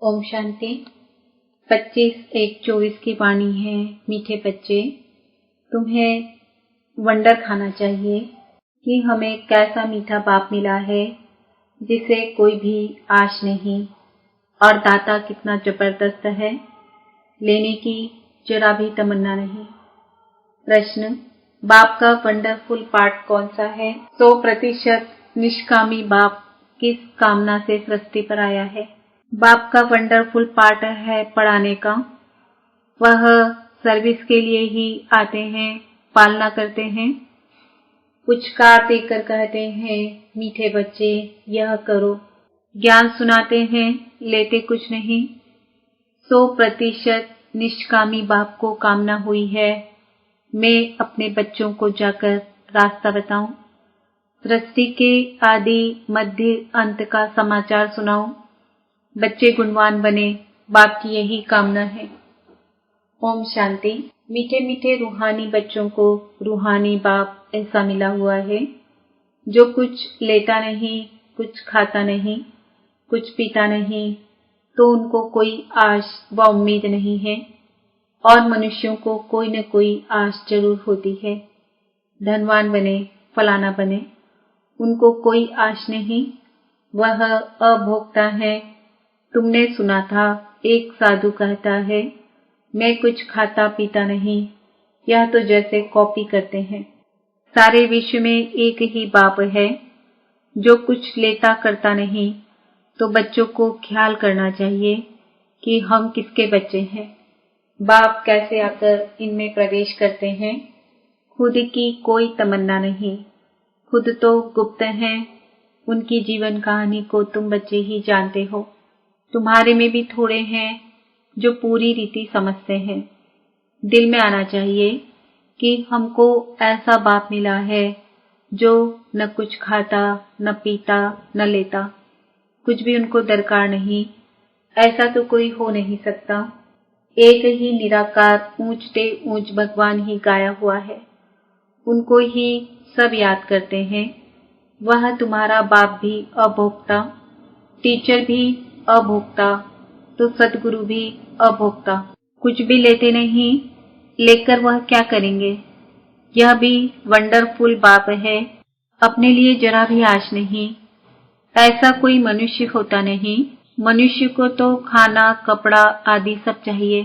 ओम शांति। 25/1/24 की वाणी है। मीठे बच्चे, तुम्हें वंडर खाना चाहिए कि हमें कैसा मीठा बाप मिला है जिसे कोई भी आश नहीं, और दाता कितना जबरदस्त है, लेने की जरा भी तमन्ना नहीं। प्रश्न, बाप का वंडरफुल पार्ट कौन सा है? 100% निष्कामी बाप किस कामना से सृष्टि पर आया है? बाप का वंडरफुल पार्ट है पढ़ाने का। वह सर्विस के लिए ही आते हैं, पालना करते हैं, पुचकार देकर कहते हैं मीठे बच्चे यह करो, ज्ञान सुनाते हैं, लेते कुछ नहीं। 100% निष्कामी बाप को कामना हुई है मैं अपने बच्चों को जाकर रास्ता बताऊं, सृष्टि के आदि मध्य अंत का समाचार सुनाऊं, बच्चे गुणवान बने, बाप की यही कामना है। ओम शांति। मीठे मीठे रूहानी बच्चों को रूहानी बाप ऐसा मिला हुआ है जो कुछ लेता नहीं, कुछ खाता नहीं, कुछ पीता नहीं, तो उनको कोई आश व उम्मीद नहीं है, और मनुष्यों को कोई न कोई आश जरूर होती है। धनवान बने, फलाना बने, उनको कोई आश नहीं, वह अभोक्ता है। तुमने सुना था एक साधु कहता है मैं कुछ खाता पीता नहीं, यह तो जैसे कॉपी करते हैं। सारे विश्व में एक ही बाप है जो कुछ लेता करता नहीं, तो बच्चों को ख्याल करना चाहिए कि हम किसके बच्चे हैं। बाप कैसे आकर इनमें प्रवेश करते हैं। खुद की कोई तमन्ना नहीं, खुद तो गुप्त हैं, उनकी जीवन कहानी को तुम बच्चे ही जानते हो। तुम्हारे में भी थोड़े हैं जो पूरी रीति समझते हैं। दिल में आना चाहिए कि हमको ऐसा बाप मिला है जो न कुछ खाता, न पीता, न लेता, कुछ भी उनको दरकार नहीं। ऐसा तो कोई हो नहीं सकता। एक ही निराकार ऊंचते ऊंच भगवान ही गाया हुआ है, उनको ही सब याद करते हैं। वह तुम्हारा बाप भी अभोक्ता, टीचर भी अभोक्ता, तो सदगुरु भी अभोक्ता। कुछ भी लेते नहीं, लेकर वह क्या करेंगे? यह भी वंडरफुल बाप है। अपने लिए जरा भी आश नहीं। ऐसा कोई मनुष्य होता नहीं। मनुष्य को तो खाना, कपड़ा आदि सब चाहिए।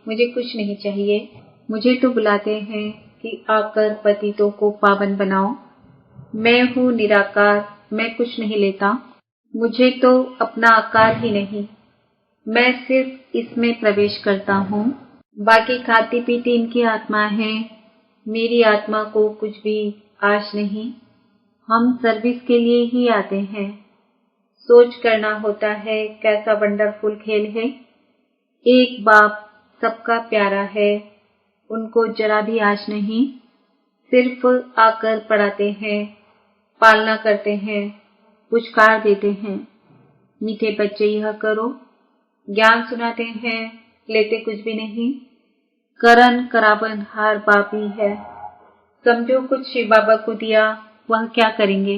मुझे कुछ नहीं चाहिए। मुझे तो बुलाते हैं कि आकर पतितों को पावन बनाओ। मैं हूँ निराकार, मैं कुछ नहीं लेता। मुझे तो अपना आकार ही नहीं, मैं सिर्फ इसमें प्रवेश करता हूँ। बाकी खाती पीती इनकी आत्मा है, मेरी आत्मा को कुछ भी आश नहीं। हम सर्विस के लिए ही आते हैं। सोच करना होता है कैसा वंडरफुल खेल है। एक बाप सबका प्यारा है, उनको जरा भी आश नहीं, सिर्फ आकर पढ़ाते हैं, पालना करते हैं, पुचकार देते हैं मीठे बच्चे यह करो, ज्ञान सुनाते हैं, लेते कुछ भी नहीं। करन करावन हार बाप ही है। समझो कुछ शिव बाबा को दिया, वह क्या करेंगे?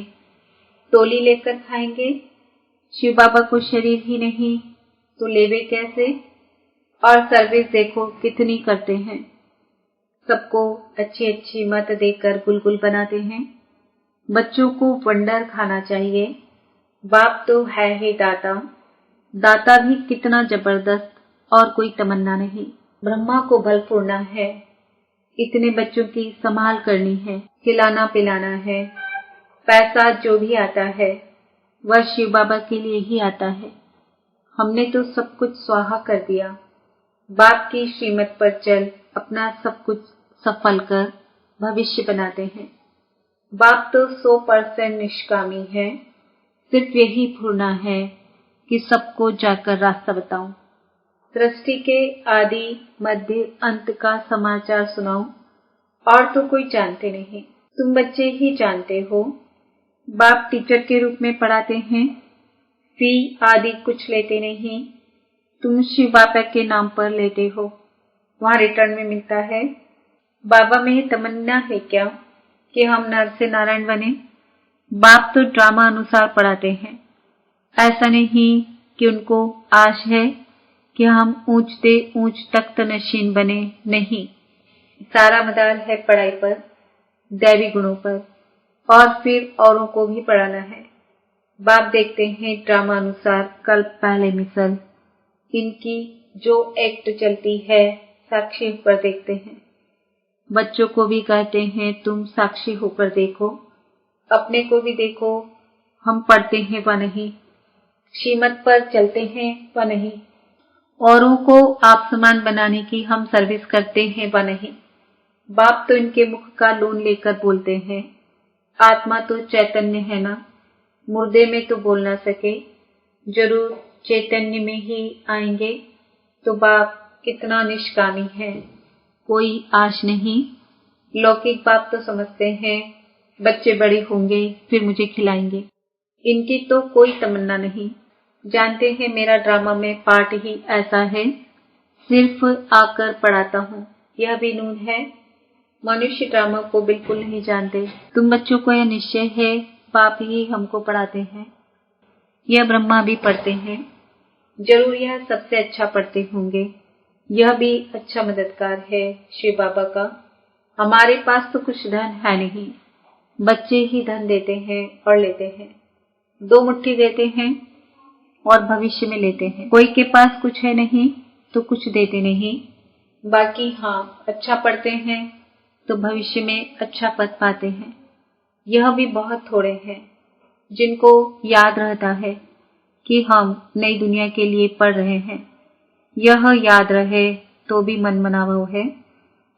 टोली लेकर खाएंगे। शिव बाबा को शरीर ही नहीं तो लेवे कैसे? और सर्विस देखो कितनी करते हैं, सबको अच्छी अच्छी मत देकर गुलगुल बनाते हैं। बच्चों को वंडर खाना चाहिए। बाप तो है ही दाता, दाता भी कितना जबरदस्त, और कोई तमन्ना नहीं। ब्रह्मा को बल पूर्णा है, इतने बच्चों की संभाल करनी है, खिलाना पिलाना है। पैसा जो भी आता है वह शिव बाबा के लिए ही आता है। हमने तो सब कुछ स्वाहा कर दिया। बाप की श्रीमत पर चल अपना सब कुछ सफल कर भविष्य बनाते हैं। बाप तो 100% निष्कामी है, सिर्फ यही पूर्णा है कि सबको जाकर रास्ता बताऊं, सृष्टि के आदि मध्य अंत का समाचार सुनाऊं, और तो कोई जानते नहीं, तुम बच्चे ही जानते हो। बाप टीचर के रूप में पढ़ाते हैं, फी आदि कुछ लेते नहीं। तुम शिव बाबा के नाम पर लेते हो, वहां रिटर्न में मिलता है। बाबा में तमन्ना है क्या कि हम नर से नारायण बने? बाप तो ड्रामा अनुसार पढ़ाते हैं। ऐसा नहीं कि उनको आश है कि हम ऊंचते ऊंच तख्त नशीन बने, नहीं। सारा मदार है पढ़ाई पर, दैवी गुणों पर, और फिर औरों को भी पढ़ाना है। बाप देखते हैं ड्रामा अनुसार कल पहले मिसल, इनकी जो एक्ट चलती है साक्षी होकर देखते हैं। बच्चों को भी कहते हैं तुम साक्षी होकर देखो, अपने को भी देखो, हम पढ़ते हैं व नहीं, श्रीमत पर चलते हैं व नहीं, औरों को आप समान बनाने की हम सर्विस करते हैं व नहीं। बाप तो इनके मुख का लोन लेकर बोलते हैं, आत्मा तो चैतन्य है ना, मुर्दे में तो बोल ना सके, जरूर चैतन्य में ही आएंगे। तो बाप कितना निष्कामी है, कोई आश नहीं। लौकिक बाप तो समझते हैं बच्चे बड़े होंगे फिर मुझे खिलाएंगे, इनकी तो कोई तमन्ना नहीं। जानते हैं मेरा ड्रामा में पार्ट ही ऐसा है, सिर्फ आकर पढ़ाता हूँ, यह भी नून है। मनुष्य ड्रामा को बिल्कुल नहीं जानते। तुम बच्चों को यह निश्चय है बाप ही हमको पढ़ाते हैं। यह ब्रह्मा भी पढ़ते हैं, जरूर यह सबसे अच्छा पढ़ते होंगे। यह भी अच्छा मददगार है शिव बाबा का। हमारे पास तो कुछ धन है नहीं, बच्चे ही धन देते हैं और लेते हैं, 2 मुट्ठी देते हैं और भविष्य में लेते हैं। कोई के पास कुछ है नहीं तो कुछ देते नहीं। बाकी हाँ, अच्छा पढ़ते हैं तो भविष्य में अच्छा पद पाते हैं। यह भी बहुत थोड़े हैं जिनको याद रहता है कि हम नई दुनिया के लिए पढ़ रहे हैं। यह याद रहे तो भी मनमनावा है,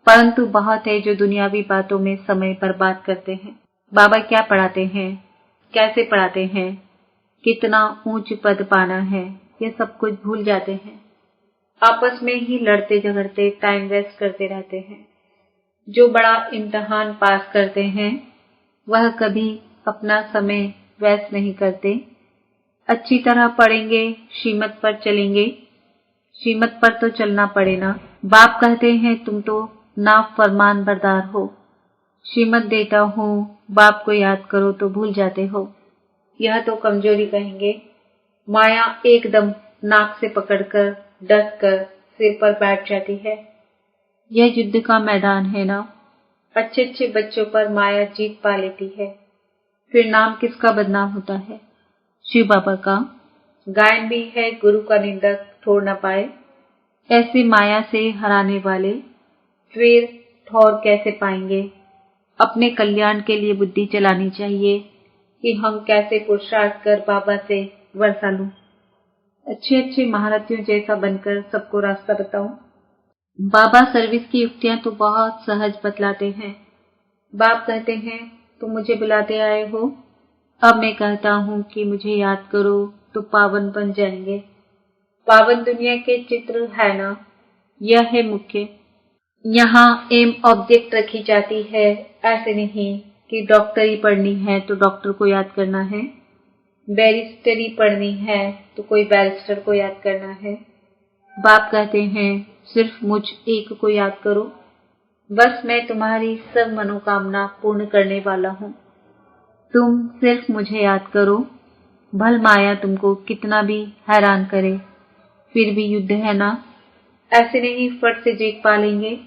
परंतु बहुत है जो दुनियावी बातों में समय बर्बाद करते हैं। बाबा क्या पढ़ाते हैं, कैसे पढ़ाते हैं, कितना ऊंच पद पाना है, यह सब कुछ भूल जाते हैं। आपस में ही लड़ते झगड़ते टाइम वेस्ट करते रहते हैं। जो बड़ा इम्तिहान पास करते हैं वह कभी अपना समय वेस्ट नहीं करते। अच्छी तरह पढ़ेंगे, श्रीमत पर चलेंगे। श्रीमत पर तो चलना पड़े ना। बाप कहते हैं तुम तो ना फरमान बरदार हो, श्रीमत देता हूँ, बाप को याद करो तो भूल जाते हो। यह तो कमजोरी कहेंगे। माया एकदम नाक से पकड़कर डस कर सिर पर बैठ जाती है। यह युद्ध का मैदान है ना, अच्छे अच्छे बच्चों पर माया जीत पा लेती है, फिर नाम किसका बदनाम होता है, शिव बाबा का। गायन भी है गुरु का निंदक छोड़ न पाए। ऐसे माया से हराने वाले फिर ठौर कैसे पाएंगे। अपने कल्याण के लिए बुद्धि चलानी चाहिए कि हम कैसे पुरुषार्थ कर बाबा से वर्षा लूं। अच्छे अच्छे महारथियों जैसा बनकर सबको रास्ता बताऊं। बाबा सर्विस की युक्तियां तो बहुत सहज बतलाते हैं। बाप कहते हैं तुम मुझे बुलाते आए हो, अब मैं कहता हूँ कि मुझे याद करो तो पावन बन जाएंगे। पावन दुनिया के चित्र है ना, यह है मुख्य। यहाँ एम ऑब्जेक्ट रखी जाती है, ऐसे नहीं कि डॉक्टरी पढ़नी है तो डॉक्टर को याद करना है, बैरिस्टरी पढ़नी है तो कोई बैरिस्टर को याद करना है। बाप कहते हैं सिर्फ मुझ एक को याद करो, बस मैं तुम्हारी सब मनोकामना पूर्ण करने वाला हूँ। तुम सिर्फ मुझे याद करो, भल माया तुमको कितना भी हैरान करे, फिर भी युद्ध है ना, ऐसे नहीं फट से जीत पा लेंगे।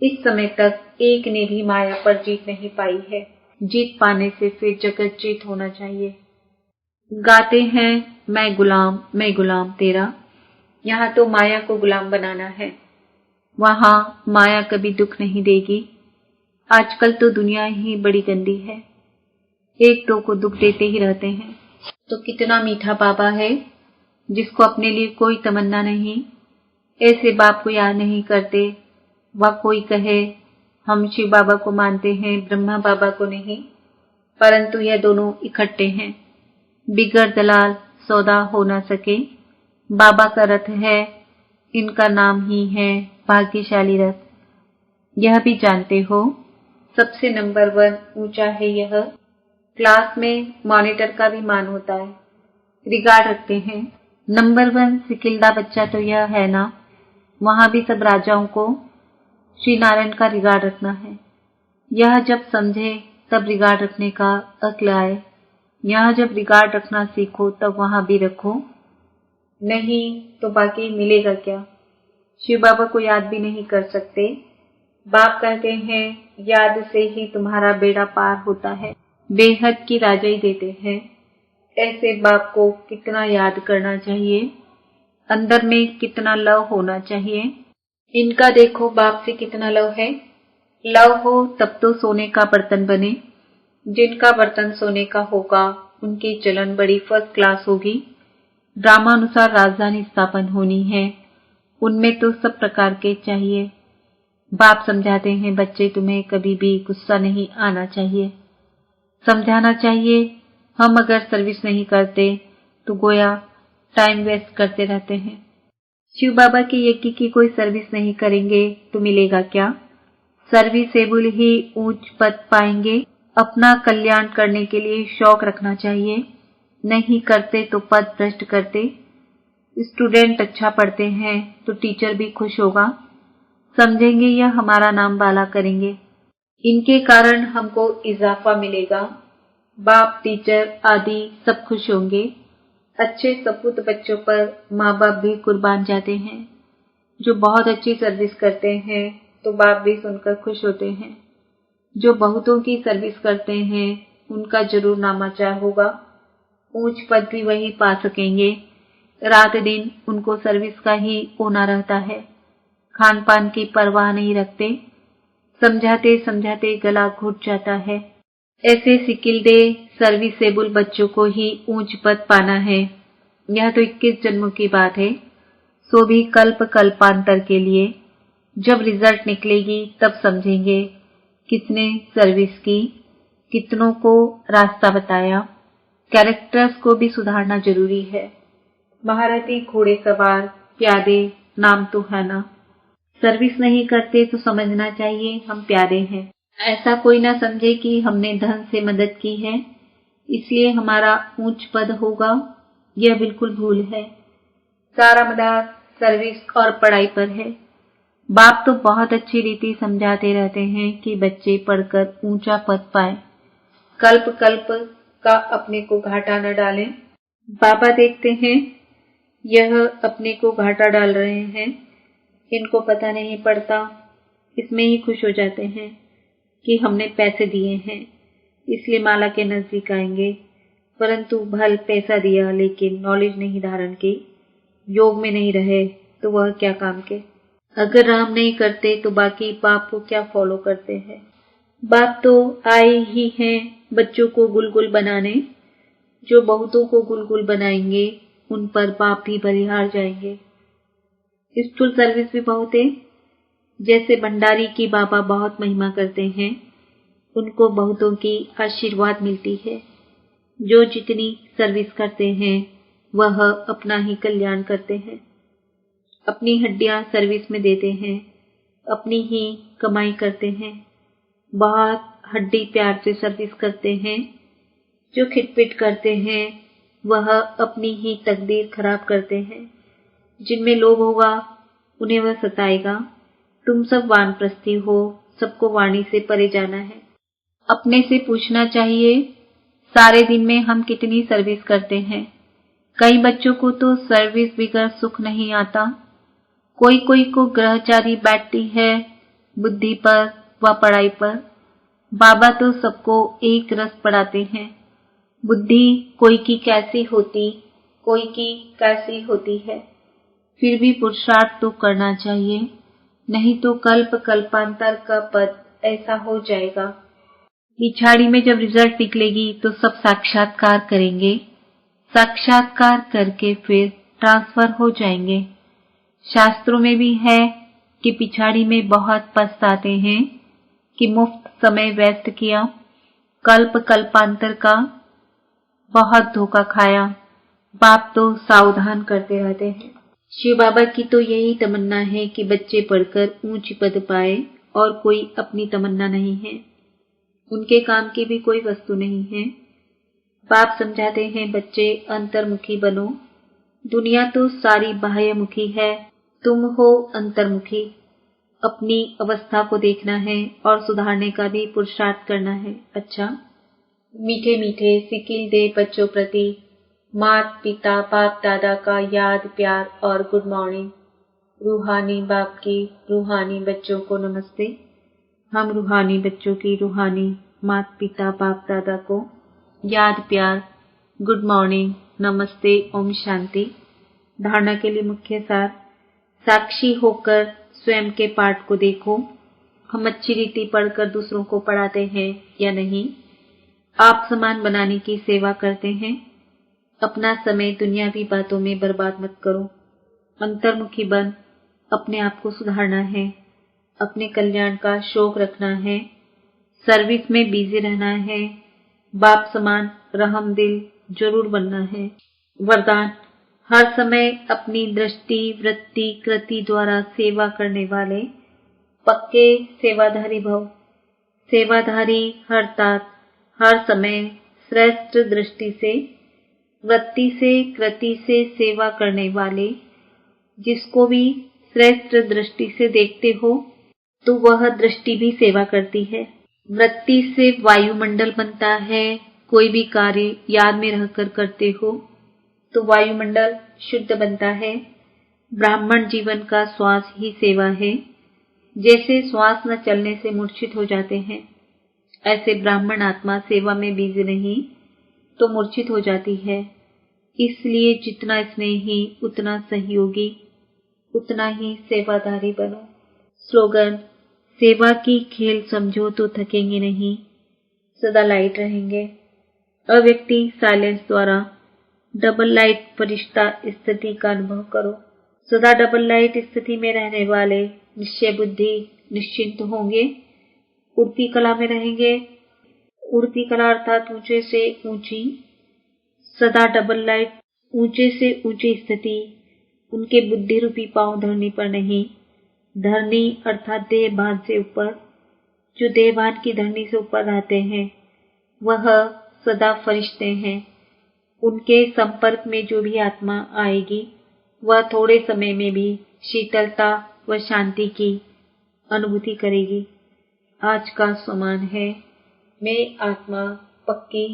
इस समय तक एक ने भी माया पर जीत नहीं पाई है। जीत पाने से फिर जगत जीत होना चाहिए। गाते हैं मैं गुलाम तेरा। यहाँ तो माया को गुलाम बनाना है, वहाँ माया कभी दुख नहीं देगी। आजकल तो दुनिया ही बड़ी गंदी है, एक दो को दुख देते ही रहते हैं। तो कितना मीठा बाबा है जिसको अपने लिए कोई तमन्ना नहीं। ऐसे बाप को याद नहीं करते। वह कोई कहे हम शिव बाबा को मानते हैं, ब्रह्मा बाबा को नहीं, परंतु यह दोनों इकट्ठे हैं। बिगर दलाल सौदा हो ना सके। बाबा का रथ है, इनका नाम ही है भाग्यशाली रथ। यह भी जानते हो सबसे नंबर 1 ऊंचा है यह। क्लास में मॉनिटर का भी मान होता है, रिगार्ड रखते हैं। नंबर 1 सिकिल्दा बच्चा तो यह है ना, वहां भी सब राजाओं को श्री नारायण का रिगार्ड रखना है। यह जब समझे तब रिगार्ड रखने का अक्ल आए। यह जब रिगार्ड रखना सीखो तब वहां भी रखो। नहीं तो बाकी मिलेगा क्या? शिव बाबा को याद भी नहीं कर सकते। बाप कहते हैं याद से ही तुम्हारा बेड़ा पार होता है, बेहद की राजाई देते हैं। ऐसे बाप को कितना याद करना चाहिए, अंदर में कितना लव होना चाहिए। इनका देखो बाप से कितना लव है। लव हो तब तो सोने का बर्तन बने। जिनका बर्तन सोने का होगा उनकी चलन बड़ी फर्स्ट क्लास होगी। ड्रामानुसार राजधानी स्थापन होनी है, उनमें तो सब प्रकार के चाहिए। बाप समझाते हैं बच्चे तुम्हें कभी भी गुस्सा नहीं आना चाहिए, समझाना चाहिए। हम अगर सर्विस नहीं करते तो गोया टाइम वेस्ट करते रहते हैं। शिव बाबा के यज्ञ की कोई सर्विस नहीं करेंगे तो मिलेगा क्या? सर्विसेबल ही ऊंच पद पाएंगे। अपना कल्याण करने के लिए शौक रखना चाहिए, नहीं करते तो पद भ्रष्ट करते। स्टूडेंट अच्छा पढ़ते हैं तो टीचर भी खुश होगा, समझेंगे या हमारा नाम बाला करेंगे। इनके कारण हमको इजाफा मिलेगा। बाप टीचर आदि सब खुश होंगे। अच्छे सपूत बच्चों पर माँ बाप भी कुर्बान जाते हैं। जो बहुत अच्छी सर्विस करते हैं तो बाप भी सुनकर खुश होते हैं। जो बहुतों की सर्विस करते हैं उनका जरूर नामाचार होगा, ऊंच पद भी वही पा सकेंगे। रात दिन उनको सर्विस का ही होना रहता है, खान पान की परवाह नहीं रखते। समझाते समझाते गला घुट जाता है। ऐसे सिकिल्दे सर्विसेबल बच्चों को ही ऊंच पद पाना है। यह तो 21 जन्मों की बात है, सो भी कल्प कल्पांतर के लिए। जब रिजल्ट निकलेगी तब समझेंगे किसने सर्विस की, कितनों को रास्ता बताया। कैरेक्टर्स को भी सुधारना जरूरी है। महारथी घोड़े सवार प्यादे नाम तो है ना। सर्विस नहीं करते तो समझना चाहिए हम प्यादे हैं। ऐसा कोई ना समझे कि हमने धन से मदद की है इसलिए हमारा ऊंच पद होगा, यह बिल्कुल भूल है। सारा मदार सर्विस और पढ़ाई पर है। बाप तो बहुत अच्छी रीति समझाते रहते हैं कि बच्चे पढ़कर ऊंचा पद पाए, कल्प कल्प का अपने को घाटा न डालें। बाबा देखते हैं यह अपने को घाटा डाल रहे हैं, इनको पता नहीं पड़ता, इसमें ही खुश हो जाते हैं कि हमने पैसे दिए हैं इसलिए माला के नजदीक आएंगे। परंतु भल पैसा दिया लेकिन नॉलेज नहीं धारण की, योग में नहीं रहे तो वह क्या काम के। अगर राम नहीं करते तो बाकी बाप को क्या फॉलो करते हैं। बाप तो आए ही हैं बच्चों को गुलगुल बनाने। जो बहुतों को गुलगुल बनाएंगे उन पर बाप भी बलिहार जाएंगे। स्थूल सर्विस भी बहुत है। जैसे भंडारी की बाबा बहुत महिमा करते हैं, उनको बहुतों की आशीर्वाद मिलती है। जो जितनी सर्विस करते हैं वह अपना ही कल्याण करते हैं। अपनी हड्डियां सर्विस में देते हैं, अपनी ही कमाई करते हैं। बहुत हड्डी प्यार से सर्विस करते हैं। जो खिटपिट करते हैं वह अपनी ही तकदीर खराब करते हैं। जिनमें लोभ होगा उन्हें वह सताएगा। तुम सब वानप्रस्थी हो, सबको वाणी से परे जाना है। अपने से पूछना चाहिए सारे दिन में हम कितनी सर्विस करते हैं। कई बच्चों को तो सर्विस बिगर सुख नहीं आता। कोई कोई को ग्रहचारी बैठती है बुद्धि पर व पढ़ाई पर। बाबा तो सबको एक रस पढ़ाते हैं। बुद्धि कोई की कैसी होती, कोई की कैसी होती है। फिर भी पुरुषार्थ तो करना चाहिए, नहीं तो कल्प कल्पांतर का पद ऐसा हो जाएगा। पिछाड़ी में जब रिजल्ट निकलेगी तो सब साक्षात्कार करेंगे, साक्षात्कार करके फिर ट्रांसफर हो जाएंगे। शास्त्रों में भी है कि पिछाड़ी में बहुत पछताते हैं कि मुफ्त समय व्यस्त किया, कल्प कल्पांतर का बहुत धोखा खाया। बाप तो सावधान करते रहते हैं। शिव बाबा की तो यही तमन्ना है कि बच्चे पढ़कर ऊंच पद पाए और कोई अपनी तमन्ना नहीं है। उनके काम की भी कोई वस्तु नहीं है। बाप समझाते हैं बच्चे अंतर्मुखी बनो। दुनिया तो सारी बाह्यमुखी है, तुम हो अंतर्मुखी। अपनी अवस्था को देखना है और सुधारने का भी पुरुषार्थ करना है। अच्छा, मीठे मीठे सिकिल दे बच्चों प्रति माता पिता बाप दादा का याद प्यार और गुड मॉर्निंग। रूहानी बाप की रूहानी बच्चों को नमस्ते। हम रूहानी बच्चों की रूहानी माता पिता बाप दादा को याद प्यार गुड मॉर्निंग नमस्ते ओम शांति। धारणा के लिए मुख्य सार, साक्षी होकर स्वयं के पाठ को देखो। हम अच्छी रीति पढ़कर दूसरों को पढ़ाते हैं या नहीं? आप समान बनाने की सेवा करते हैं? अपना समय दुनियावी बातों में बर्बाद मत करो। अंतर्मुखी बन, अपने आप को सुधारना है, अपने कल्याण का शौक रखना है, सर्विस में बिजी रहना है, बाप समान रहम दिल जरूर बनना है। वरदान, हर समय अपनी दृष्टि वृत्ति कृति द्वारा सेवा करने वाले पक्के सेवाधारी भव। सेवाधारी अर्थात हर समय श्रेष्ठ दृष्टि से वृत्ति से कृति से सेवा करने वाले। जिसको भी श्रेष्ठ दृष्टि से देखते हो तो वह दृष्टि भी सेवा करती है। वृत्ति से वायुमंडल बनता है। कोई भी कार्य याद में रहकर करते हो तो वायुमंडल शुद्ध बनता है। ब्राह्मण जीवन का श्वास ही सेवा है। जैसे श्वास न चलने से मूर्छित हो जाते हैं, ऐसे ब्राह्मण आत्मा सेवा में बिजी नहीं तो मूर्छित हो जाती है। इसलिए जितना स्नेही उतना सहयोगी, उतना ही सेवाधारी बनो। स्लोगन, सेवा की खेल समझो तो थकेंगे नहीं, सदा लाइट रहेंगे। अव्यक्ति साइलेंस द्वारा डबल लाइट फरिश्ता स्थिति का अनुभव करो। सदा डबल लाइट स्थिति में रहने वाले निश्चय बुद्धि निश्चिंत होंगे, उड़ती कला में रहेंगे। उड़ती कला अर्थात ऊंचे से ऊंची, सदा डबल लाइट ऊंचे से ऊंची स्थिति उनके बुद्धि रूपी पांव धरनी पर नहीं। धरनी अर्थात देहभान से ऊपर। जो देहभान की धरनी से ऊपर रहते हैं वह सदा फरिश्ते हैं। उनके संपर्क में जो भी आत्मा आएगी वह थोड़े समय में भी शीतलता व शांति की अनुभूति करेगी। आज का स्वमान है, मैं आत्मा पक्की